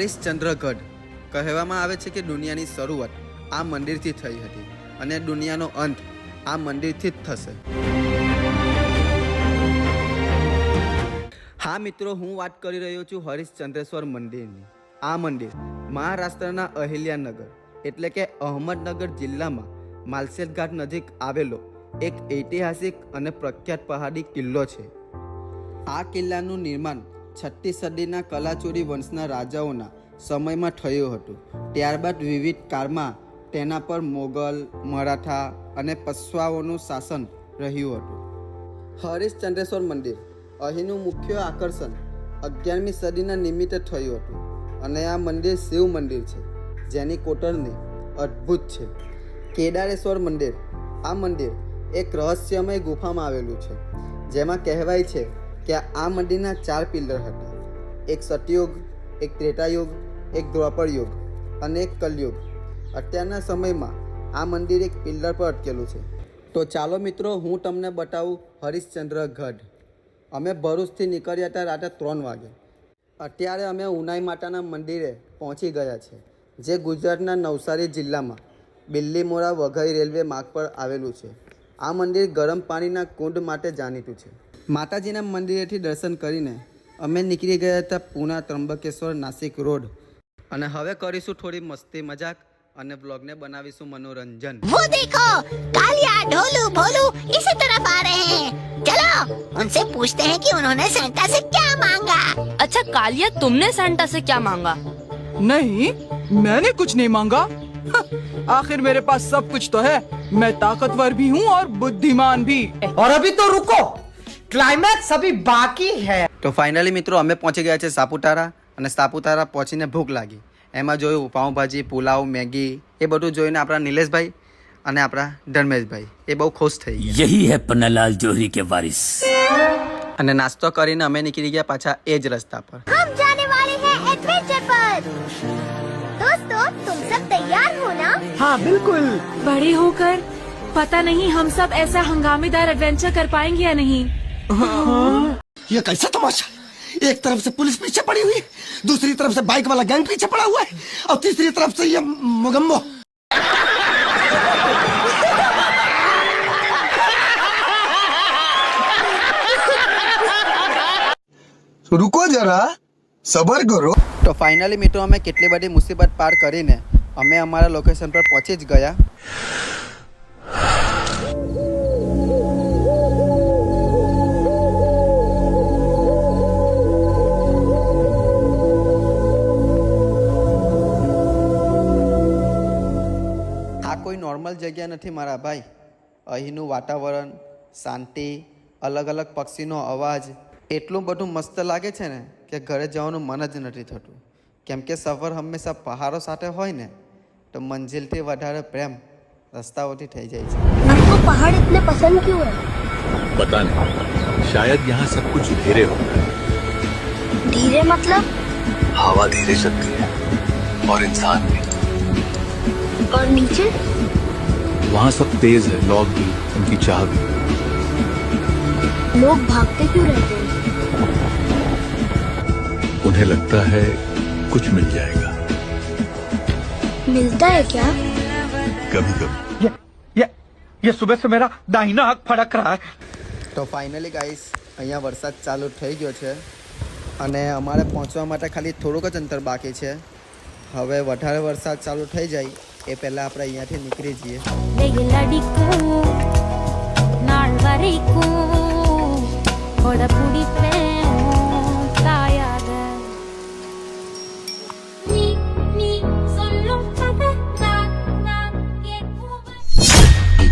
હરિશ્ચંદ્રગઢ કહેવામાં આવે છે કે દુનિયાની શરૂઆત આ મંદિરથી થઈ હતી અને દુનિયાનો અંત આ મંદિરથી જ થશે. હા મિત્રો, હું વાત કરી રહ્યો છું હરિશ્ચંદ્રેશ્વર મંદિરની. આ મંદિર મહારાષ્ટ્રના અહિલ્યાનગર એટલે કે અહમદનગર જિલ્લામાં માલસેટ ઘાટ નજીક આવેલો એક ઐતિહાસિક અને પ્રખ્યાત પહાડી કિલ્લો છે. આ કિલ્લાનું નિર્માણ 6મી સદીના કલાચુરી વંશના રાજાઓના સમયમાં થયું હતું. ત્યારબાદ વિવિધ કાળમાં તેના પર મોગલ, મરાઠા અને પશ્વાઓનું શાસન રહ્યું હતું. હરિશ્ચંદ્રેશ્વર મંદિર અહીંનું મુખ્ય આકર્ષણ 11મી સદીના નિમિત્તે થયું હતું અને આ મંદિર શિવ મંદિર છે જેની કોતરણી અદ્ભુત છે. કેદારેશ્વર મંદિર, આ મંદિર એક રહસ્યમય ગુફામાં આવેલું છે જેમાં કહેવાય છે કે આ મંદિરના 4 પિલ્લર હતા. એક સતયુગ, એક ત્રેતાયુગ, એક દ્વાપર યુગ અને એક કલયુગ. અત્યારના સમયમાં આ મંદિર એક પિલ્લર પર અટકેલું છે. તો ચાલો મિત્રો, હું તમને બતાવું હરિશ્ચંદ્રગઢ. અમે ભરૂચથી નીકળ્યા હતા રાતે 3 વાગે. અત્યારે અમે ઉનાઈ માતાના મંદિરે પહોંચી ગયા છે જે ગુજરાતના નવસારી જિલ્લામાં બિલ્લીમોરા વઘઈ રેલવે માર્ગ પર આવેલું છે. આ મંદિર ગરમ પાણીના કુંડ માટે જાણીતું છે. માતાજીના મંદિરેથી દર્શન કરીને અમે નીકળી ગયા હતા પૂના ત્રંબકેશ્વર નાસિક રોડ. અને હવે કરીશું થોડી મસ્તી મજાક અને બ્લોગને બનાવીશું મનોરંજન. वो देखो कालिया ढोलू भोलू इसी तरफ आ रहे हैं. चलो उनसे पूछते हैं कि उन्होंने सेंटा से क्या मांगा. अच्छा कालिया, तुमने सेंटा से क्या मांगा? नहीं, मैंने कुछ नहीं मांगा. आखिर मेरे पास सब कुछ तो है. मैं ताकतवर भी हूँ और बुद्धिमान भी. और अभी तो रुको, क्लाइमैक्स अभी बाकी है. તો ફાઇનલી મિત્રો અમે પહોંચી ગયા છે સાપુતારા. અને સાપુતારા પહોંચીને ભૂખ લાગી. એમાં જોયું પાઉંભાજી, પુલાવ, મેગી, એ બધું જોઈને આપણા નિલેશભાઈ અને આપણા ધર્મેશભાઈ એ બહુ ખુશ થઈ ગયા. यही है पन्नालाल जोहरी के वारिस. અને નાસ્તો કરીને અમે નીકળી ગયા પાછા એ જ રસ્તા પર. हम जाने वाले हैं एडवेंचर पर. दोस्तों तुम सब तैयार हो ना? हाँ बिल्कुल. बड़े होकर पता नहीं हम सब ऐसा हंगामेदार एडवेंचर कर पाएंगे या नहीं. ये कैसा तमाशा, एक तरफ से पुलिस पीछे पड़ी हुई, दूसरी तरफ से बाइक वाला गैंग पीछे पड़ा हुआ है और तीसरी तरफ से ये मुगम्बो. रुको जरा, सबर करो. તો ફાઇનલી મિત્રો અમે કેટલી બધી મુસીબત પાર કરીને અમે અમારા લોકેશન પર પહોંચી જ ગયા. આ કોઈ નોર્મલ જગ્યા નથી મારા ભાઈ. અહીંનું વાતાવરણ, શાંતિ, અલગ અલગ પક્ષીનો અવાજ એટલું બધું મસ્ત લાગે છે ને કે ઘરે જવાનું મન જ નથી થતું. કેમ કે સફર હંમેશા પહાડો સાથે હોય ને તો મંજિલથી વધારે પ્રેમ રસ્તાઓથી થઈ જાય છે. आपको पहाड़ इतने पसंद क्यों है? पता नहीं, शायद यहाँ सब कुछ धीरे होता है. धीरे मतलब? हवा धीरे चलती है और इंसान भी. और नीचे? वहाँ सब तेज है, लोग भी, उनकी चाह भी. लोग भागते क्यों रहते हैं? उन्हें लगता है कुछ मिल जाएगा. मिलता है क्या? कभी कभी. ये सुबह से मेरा दाहिना हाथ फड़क रहा है. તો ફાઇનલી ગાઈસ અહીંયા વરસાદ ચાલુ થઈ ગયો છે અને અમારે પહોંચવા માટે ખાલી થોડુંક જ અંતર બાકી છે. હવે વધારે વરસાદ ચાલુ થઈ જાય એ પહેલાં આપણે અહીંયાથી નીકળી જઈએ.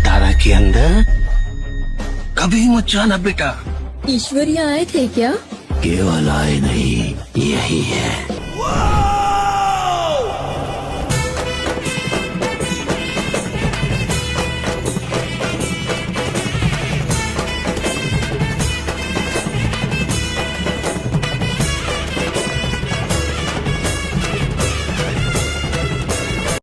तारा के अंदर कभी मत जाना बेटा. ईश्वरिया आए थे क्या? केवल आए नहीं, यही है.